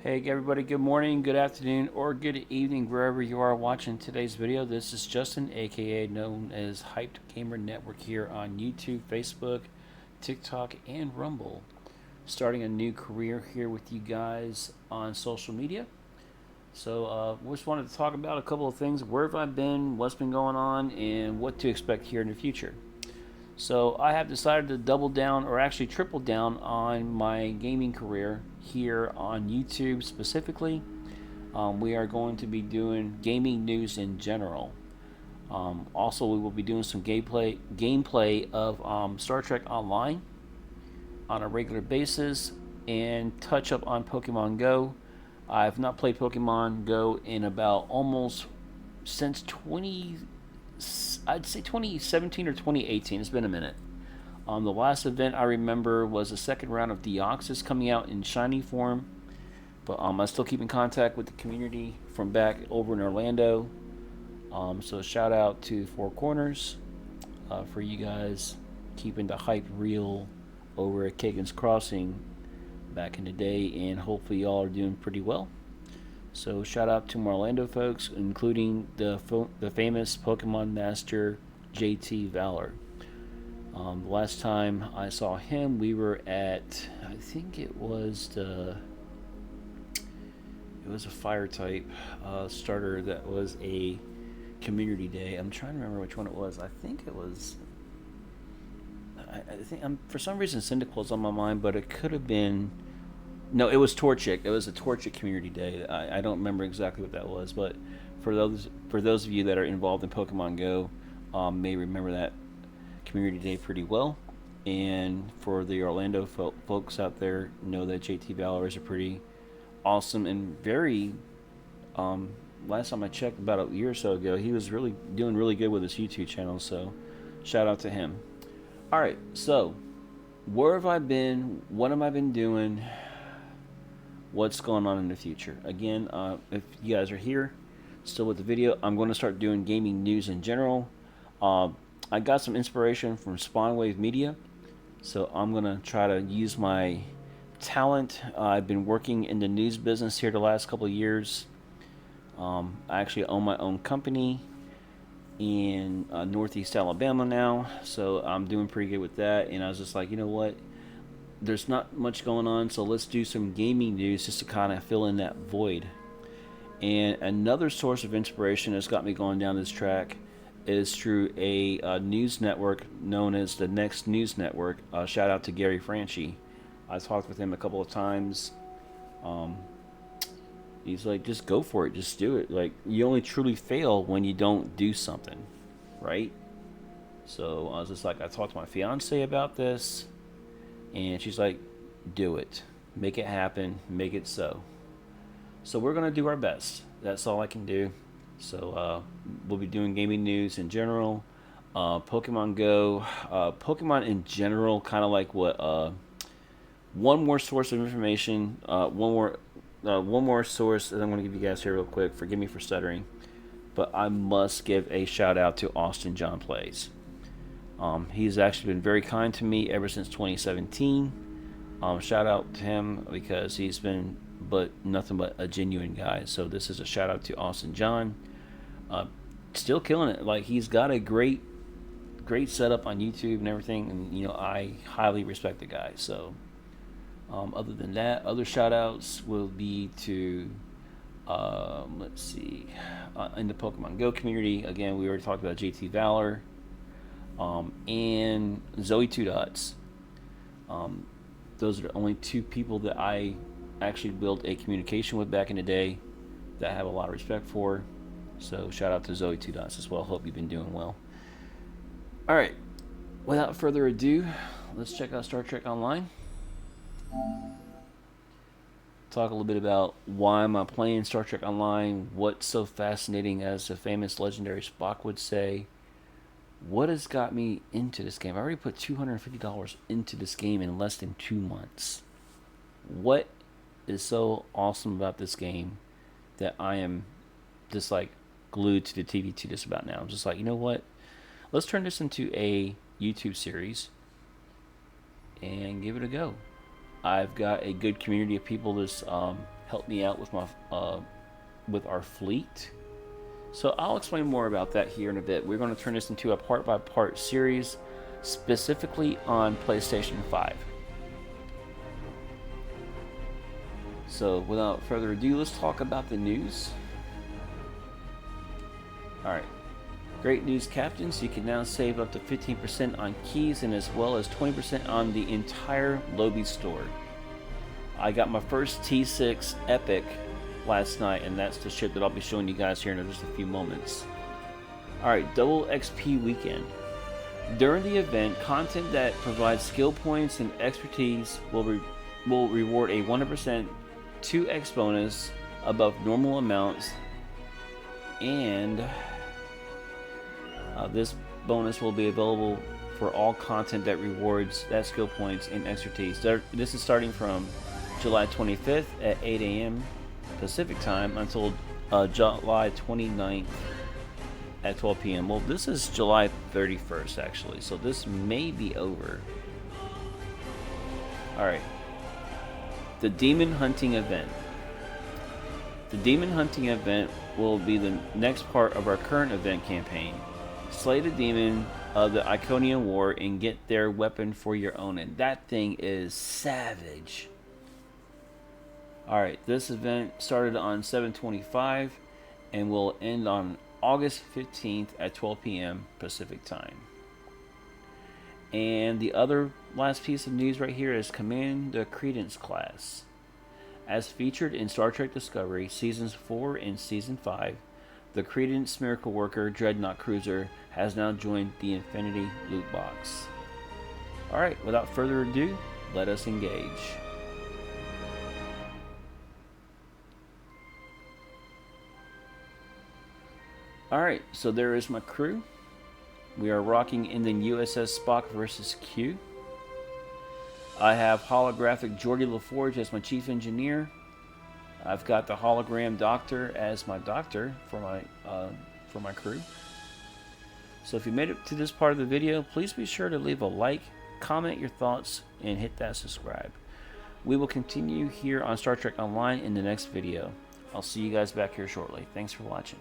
Hey everybody, good morning, good afternoon, or good evening wherever you are watching today's video. This is Justin, aka known as Hyped Gamer Network here on YouTube, Facebook, TikTok, and Rumble. Starting a new career here with you guys on social media. So we just wanted to talk about a couple of things. Where have I been, what's been going on, and what to expect here in the future. So I have decided to double down, or actually triple down, on my gaming career here on YouTube specifically. We are going to be doing gaming news in general. Also, we will be doing some gameplay of Star Trek Online on a regular basis, and touch up on Pokemon Go. I've not played Pokemon Go in about almost since 20 I'd say 2017 or 2018. It's been a minute. The last event I remember was the second round of Deoxys coming out in shiny form, but I still keep in contact with the community from back over in Orlando. So shout out to Four Corners for you guys keeping the hype real over at Kagan's Crossing back in the day, and hopefully y'all are doing pretty well. So shout out to my Orlando folks, including the famous Pokemon Master JT Valor. The last time I saw him, we were at, I think it was a fire type starter that was a community day. I'm trying to remember which one it was. I think it was. I think for some reason Cyndaquil's on my mind, but it could have been. No, it was Torchic. It was a Torchic community day. I don't remember exactly what that was, but for those of you that are involved in Pokemon Go, may remember that community day pretty well. And for the Orlando folks out there, know that JT Valor is a pretty awesome and very. Last time I checked, about a year or so ago, he was really doing really good with his YouTube channel. So, shout out to him. All right, so where have I been? What have I been doing? What's going on in the future? Again, if you guys are here still with the video, I'm going to start doing gaming news in general. I got some inspiration from Spawnwave Media, so I'm going to try to use my talent. I've been working in the news business here the last couple of years. I actually own my own company in Northeast Alabama now, so I'm doing pretty good with that. And I was just like, you know what? There's not much going on, so let's do some gaming news just to kind of fill in that void. And another source of inspiration that's got me going down this track is through a news network known as the Next News Network. Shout out to Gary Franchi. I talked with him a couple of times. He's like, just go for it, just do it. Like, you only truly fail when you don't do something, right? So I was just like, I talked to my fiance about this, and she's like, do it. Make it happen. Make it so. So we're going to do our best. That's all I can do. So we'll be doing gaming news in general. Pokemon Go. Pokemon in general, kind of like what... one more source of information. One more source that I'm going to give you guys here real quick. Forgive me for stuttering. But I must give a shout out to Austin John Plays. He's actually been very kind to me ever since 2017. Shout out to him because he's been nothing but a genuine guy. So this is a shout out to Austin John. Still killing it. Like, he's got a great setup on YouTube and everything, and I highly respect the guy. So other than that, other shout outs will be to let's see, in the Pokemon Go community. Again, we already talked about JT Valor. And Zoe Two Dots. Those are the only two people that I actually built a communication with back in the day that I have a lot of respect for. So shout out to Zoe Two Dots as well. Hope you've been doing well. All right, without further ado, let's check out Star Trek Online. Talk a little bit about why am I playing Star Trek Online, what's so fascinating, as the famous legendary Spock would say. What has got me into this game? I already put $250 into this game in less than 2 months. What is so awesome about this game that I am just like glued to the TV to just about now? I'm just like, you know what? Let's turn this into a YouTube series and give it a go. I've got a good community of people that's help me out with my with our fleet. So I'll explain more about that here in a bit. We're going to turn this into a part-by-part series, specifically on PlayStation 5. So without further ado, let's talk about the news. Alright. Great news, captains. You can now save up to 15% on keys and as well as 20% on the entire Lobby store. I got my first T6 Epic last night, and that's the ship that I'll be showing you guys here in just a few moments. Alright, double XP weekend. During the event, content that provides skill points and expertise will reward a 100% 2x bonus above normal amounts, and this bonus will be available for all content that rewards that skill points and expertise. This is starting from July 25th at 8 a.m. Pacific time until July 29th at 12 p.m. Well, this is July 31st actually, so this may be over. Alright. The Demon Hunting Event. The Demon Hunting Event will be the next part of our current event campaign. Slay the demon of the Iconian War and get their weapon for your own, and that thing is savage. Alright, this event started on 7/25 and will end on August 15th at 12 p.m. Pacific time. And the other last piece of news right here is Command the Credence class. As featured in Star Trek Discovery Seasons 4 and Season 5, the Credence Miracle Worker Dreadnought Cruiser has now joined the Infinity Loot Box. Alright, without further ado, let us engage. Alright, so there is my crew. We are rocking in the USS Spock vs. Q. I have holographic Geordi LaForge as my chief engineer. I've got the hologram doctor as my doctor for my crew. So if you made it to this part of the video, please be sure to leave a like, comment your thoughts, and hit that subscribe. We will continue here on Star Trek Online in the next video. I'll see you guys back here shortly. Thanks for watching.